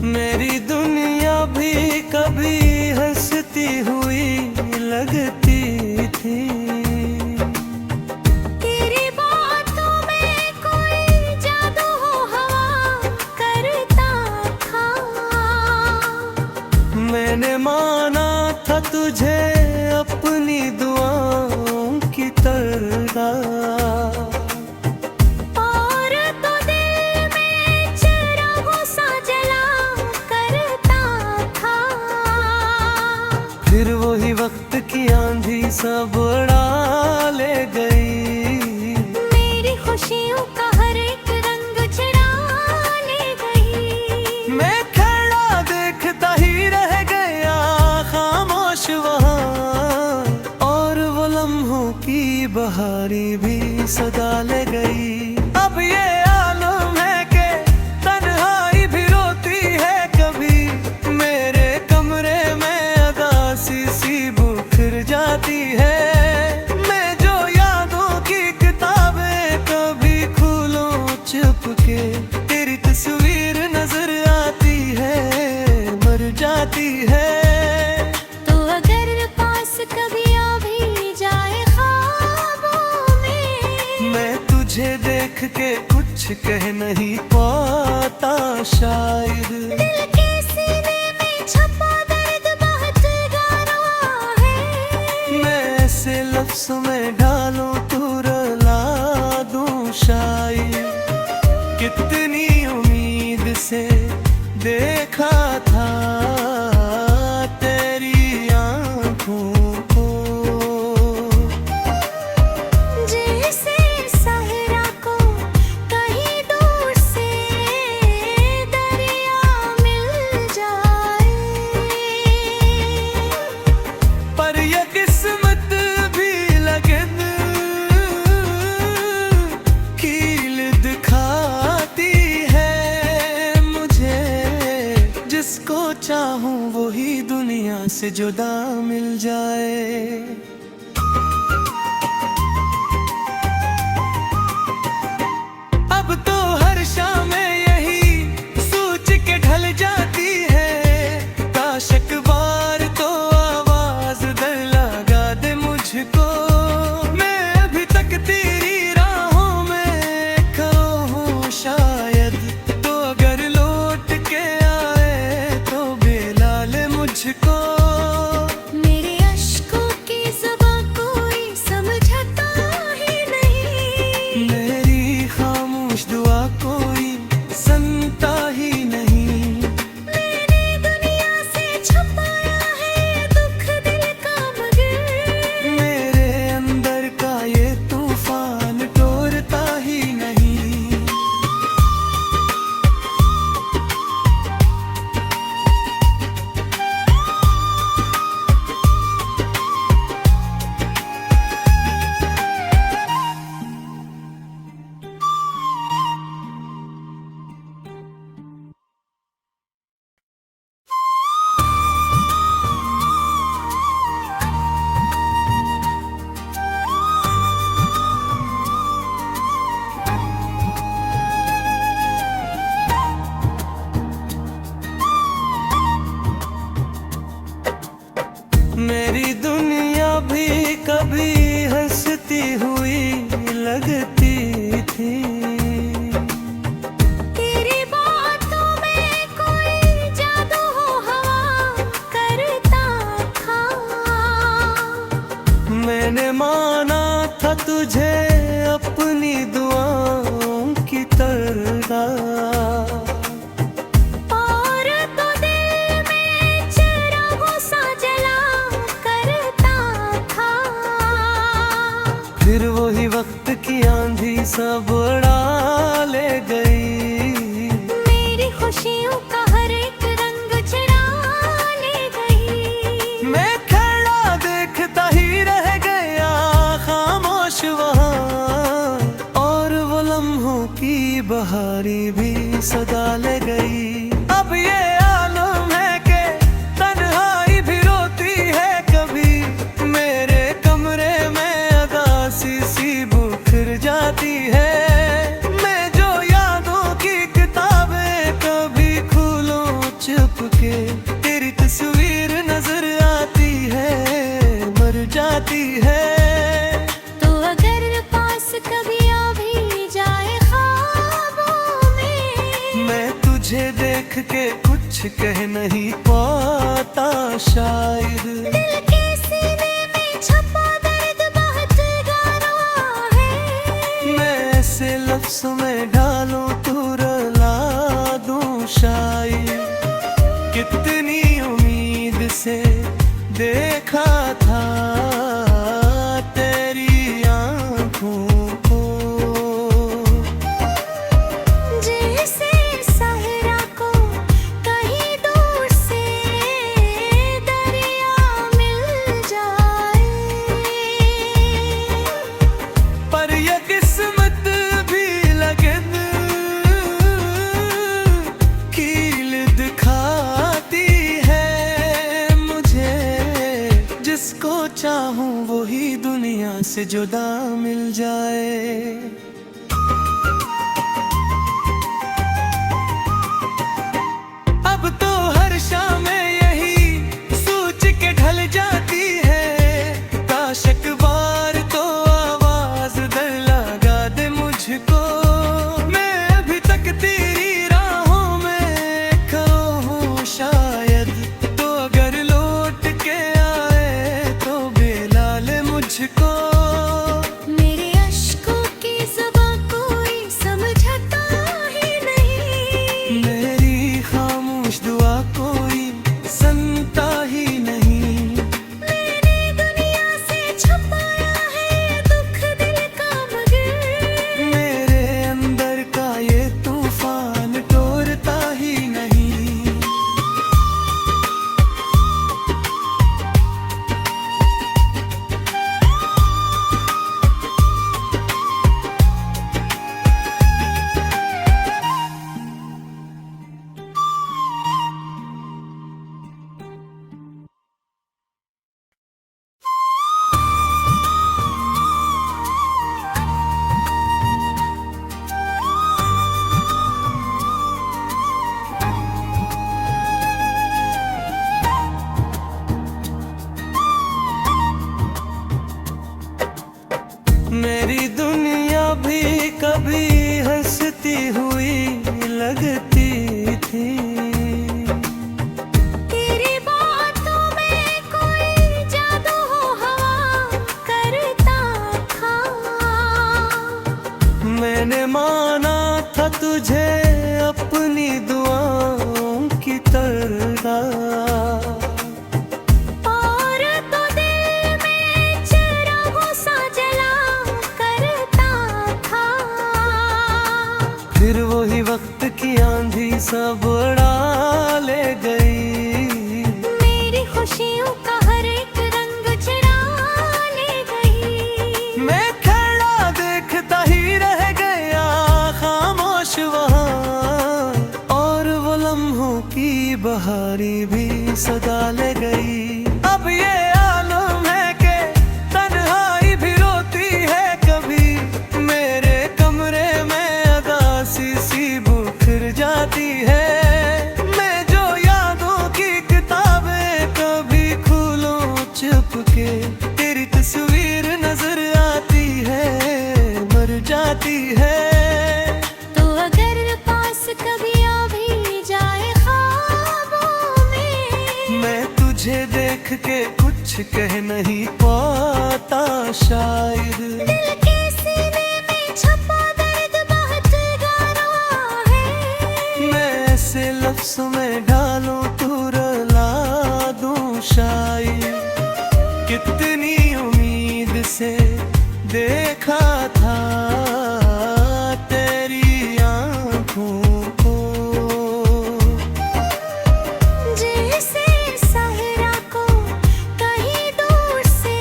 मेरी दुनिया भी कभी हंसती हुई लगती थी। तेरी बातों में कोई जादू हो हवा करता था। मैंने माना था तुझे अपनी दुआओं की तरह। फिर वही वक्त की आंधी सब उड़ा ले गई। मेरी खुशियों का हर एक रंग चुरा ले गई। मैं खड़ा देखता ही रह गया खामोश वहाँ, और वो लम्हों की बहारी भी सदा ले गई। अब ये आलम है कि तन्हाई भी रोती है कभी। मेरे कमरे में अदासी सी बिखर जाती है। मैं जो यादों की किताबें कभी खोलूं चुपके, तेरी तस्वीर नजर आती है, मर जाती है। तो अगर पास कभी आ भी जाए ख्वाबों में, मैं तुझे देख के कुछ कह नहीं पाता शायद। दिल के सीने में छपा दर्द बहुत गहरा है। मैं ऐसे लफ्ज़ों में डालूं तू रुला दूं शायद। कितनी उम्मीद से देखा था तेरी आँखों को, जैसे सहरा को कहीं दूर से दरिया मिल जाए। पर ये किस्मत भी लगन कील दिखाती है मुझे। जिसको चाहूं वही दुनिया से जुदा मिल जाए। अब तो हर शाम यही सोच के ढल जाती है। काश एक बार तो आवाज दर लगा दे मुझको। मैं अभी तक तेरी राहों में खड़ा हूँ शायद। तो अगर लौट के आए तो बुला ले मुझको। मेरे अश्कों की ज़ुबां कोई समझता ही नहीं। मेरी खामोश दुआ कोई सुनता ही नहीं। मैंने दुनिया से छुपाया है दुख दिल का, मगर मेरे अंदर का ये तूफान टोरता ही नहीं। मेरी दुनिया भी कभी हंसती हुई लगती थी। तेरी बातों में कोई जादू हो हवा करता था। मैंने माना था तुझे अपनी दुआओं की तरह। और तो दिल में चिरागों सा जला करता था। फिर वही वक्त की आंधी सब उड़ा ले गई। मेरी खुशियों का हर एक रंग चुरा ले गई। मैं खड़ा देखता ही रह गया खामोश वहाँ, और वो लम्हों की बहारी भी सदा ले गई। अब ये आलम है कि तन्हाई भी रोती है कभी। मेरे कमरे में अदासी सी बिखर जाती है। मैं जो यादों की किताबें कभी खोलूं तुझे देख के कुछ कह नहीं पाता शायद। दिल के सीने में छपा दर्द बहुत गहरा है। मैं ऐसे लफ्ज़ों में ढालूं तू रुला दूं शायद। कितनी उम्मीद से देखा था तेरी आँखों को, जैसे सहरा को कहीं दूर से दरिया मिल जाए। पर ये किस्मत भी लगन कील दिखाती है मुझे। जिसको चाहूं वही दुनिया से जुदा मिल जाए। अब तो हर शाम यही सोच के ढल जाती है, काश एक बार तो आवाज दर लगा दे मुझको। मैं अभी तक तेरी राहों में खो हूँ शायद, तो अगर लौट के आए तो बुला ले मुझको। मेरे अश्कों की ज़बां कोई समझता ही नहीं। मेरी खामोश दुआ कोई सुनता ही नहीं। मैंने दुनिया से छुपाया है दुख दिल का, मगर मेरे अंदर का ये तूफान तोड़ता ही नहीं। मेरी दुनिया भी कभी हंसती हुई लगती थी। तेरी बातों में कोई जादू हो हवा करता था। मैंने माना था तुझे अपनी दुआओं की तरह। और तो दिल में चिरागों सा जला करता था। फिर वही वक्त की आंधी सब उड़ा ले गई। मेरी खुशियों का हर एक रंग चुरा ले गई। मैं खड़ा देखता ही रह गया खामोश वहाँ, और वो लम्हों की बहारी भी सदा ले गई। अब ये आलम है कि तन्हाई भी रोती है कभी। मेरे कमरे में अदासी सी बिखर जाती है। मैं जो यादों की किताबें कभी खोलूं चुपके, तेरी तस्वीर नजर आती है मर जाती है। तो अगर पास कभी आ भी जाए ख्वाबों में, मैं तुझे देख के कुछ कह नहीं पाता शायद। दिल के सीने में छपा दर्द बहुत गहरा है। मैं ऐसे लफ्ज़ों में ढालूं तू रुला दूं शायद। कितनी उम्मीद से देखा था तेरी आँखों को, जैसे सहरा को कहीं दूर से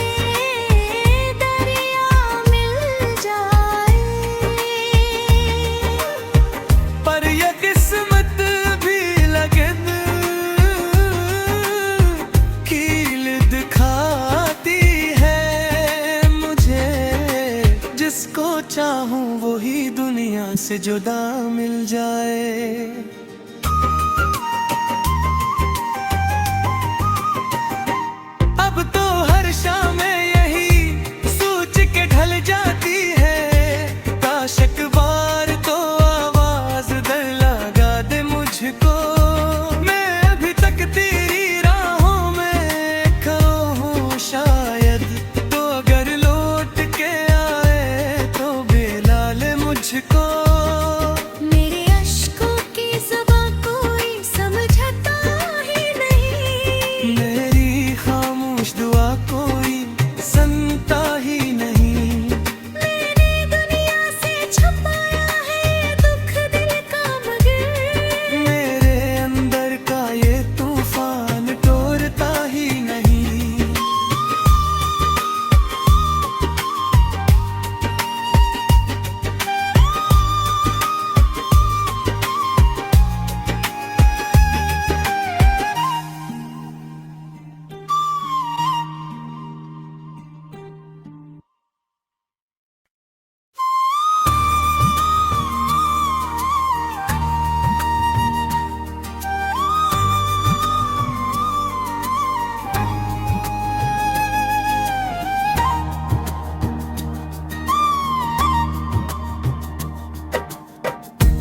दरिया मिल जाए। पर ये किस्मत भी लगन कील दिखाती है मुझे। जिसको चाहूं वही दुनिया से जुदा मिल जाए। अब तो हर शाम यही सोच के ढल जाती है, काश एक बार तो आवाज दर लगा दे मुझको।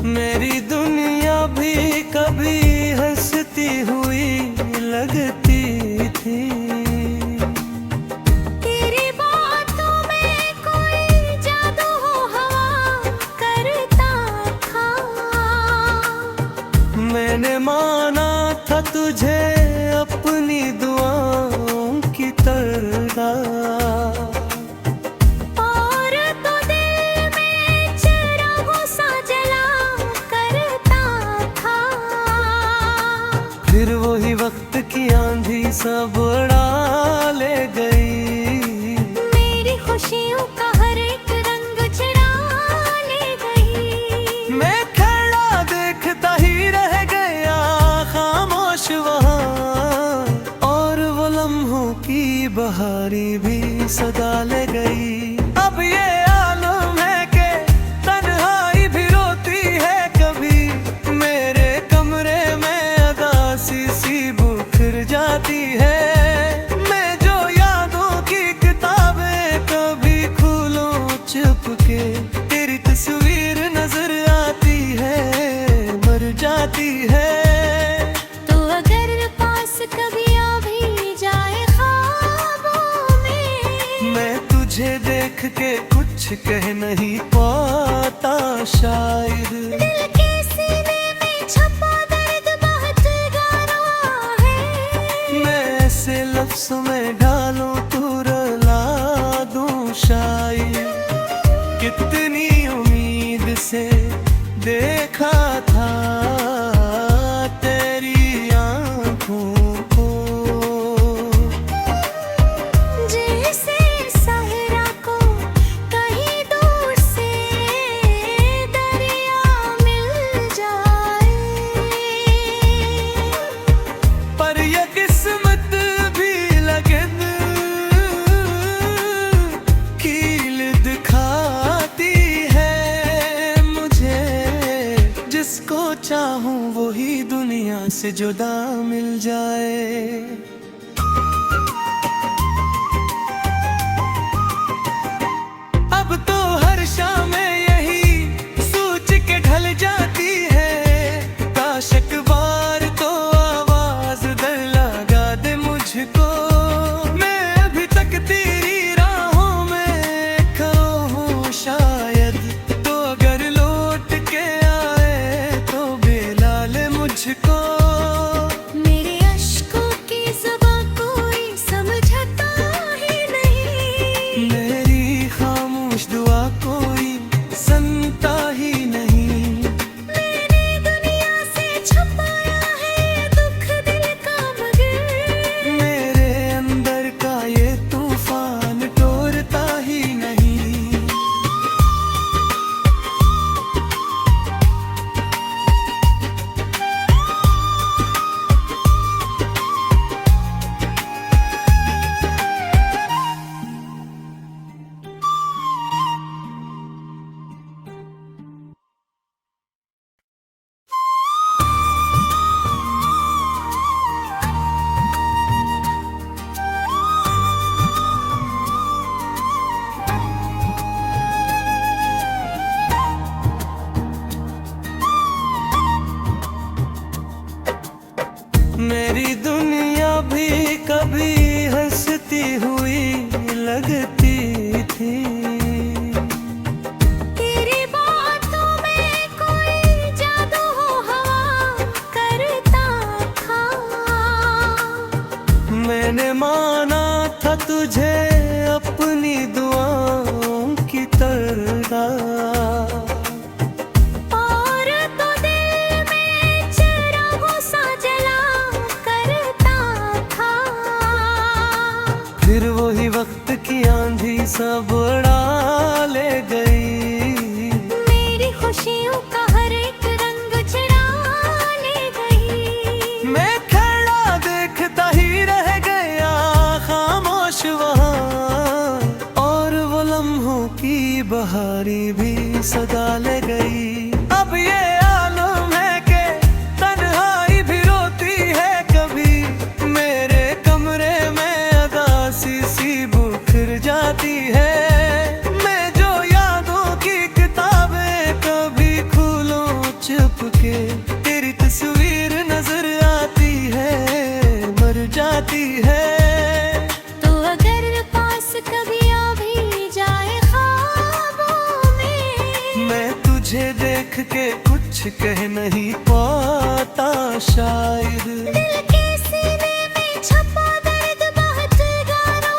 मेरी दुनिया भी कभी हंसती हुई लगती थी। तेरी बातों में कोई जादू हो हवा करता था। मैंने माना था तुझे अपनी दुआओं की तरह, और तो दिल में चिरागों सा जला करता था। फिर वही वक्त की आंधी सब उड़ा ले गई। मेरी खुशियों का हर एक रंग चुरा ले गई। मैं खड़ा देखता ही रह गया खामोश वहाँ, और वो लम्हों की बहारी भी सदा ले गई। अब ये आलम है कि तन्हाई भी रोती है कभी। मेरे कमरे में अदासी सी बिखर जाती है। मैं जो यादों की किताबें कभी खोलूं चुपके, तेरी तस्वीर नजर आती है, मर जाती है। तो अगर पास कभी आ भी जाए ख्वाबों में, मैं तुझे देख के कुछ कह नहीं पाता शायद। दिल के सीने में छपा दर्द बहुत गहरा है। मैं ऐसे लफ्ज़ों में ढालूं तू रुला दूं शायद। कितनी उम्मीद से देखा था तेरी आँखों को, जैसे सहरा को कहीं दूर से दरिया मिल जाए। पर ये किस्मत भी लगन कील दिखाती है मुझे। जिसको चाहूं वही दुनिया से जुदा मिल जाए। अब तो हर शाम यही सोच के ढल जाती है। काश एक बार तो आवाज दर लगा दे मुझको। मैं अभी तक तेरी राहों में खो हूँ शायद। तो अगर लौट के आए तो बेला ले मुझको। मेरे अश्कों की ज़ुबां कोई समझता ही नहीं। मेरी खामोश दुआ कोई सुनता ही नहीं। मैंने दुनिया से छुपाया है दुख दिल का, मगर मेरे अंदर का ये तूफान टोरता ही नहीं। मेरी दुनिया भी कभी हंसती हुई लगती थी। तेरी बातों में कोई जादू हो हवा करता था। मैंने माना था तुझे अपनी दुआओं की तरह, और तो दिल में चिरागों सा जला करता था। फिर वही वक्त की आंधी सब उड़ा ले गई। मेरी खुशियों का हर एक रंग चुरा ले गई। मैं खड़ा देखता ही रह गया खामोश वहाँ, और वो लम्हों की बहारी भी सदा ले गई। अब ये आलम है कि तन्हाई भी रोती है कभी। मेरे कमरे में अदासी सी बिखर जाती है। मैं जो यादों की किताबें कभी खोलूं चुपके तेरी तस्वीर नजर आती है, मर जाती है। तो अगर पास कभी आ भी जाए ख्वाबों में, मैं तुझे देख के कुछ कह नहीं पाता शायद। दिल के सीने में छपा दर्द बहुत गहरा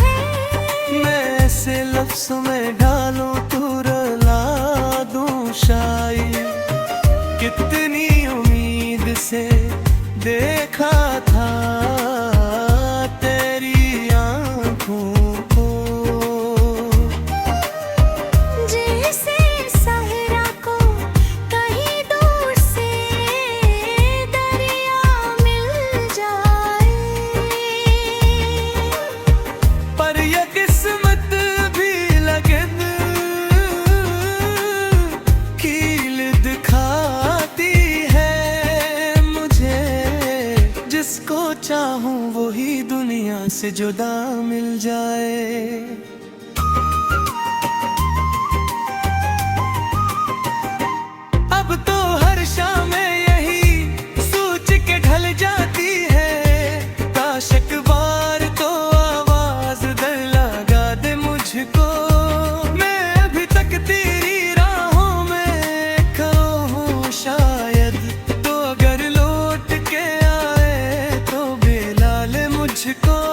है। मैं ऐसे लफ्ज़ों में ढालूं तू रुला दूं शायद। कितनी उम्मीद से देखा था तेरी आँखों को, जैसे सहरा को कहीं दूर से दरिया मिल जाए। पर ये किस्मत भी लगन कील दिखाती है मुझे। जिसको चाहूं वही दुनिया से जुदा मिल जाए। अब तो हर शाम यही सोच के ढल जाती है, काश एक बार तो आवाज दर लगा दे मुझको। मैं अभी तक तेरी राहों में खो हूँ शायद, तो अगर लौट के आए तो बुला ले मुझको।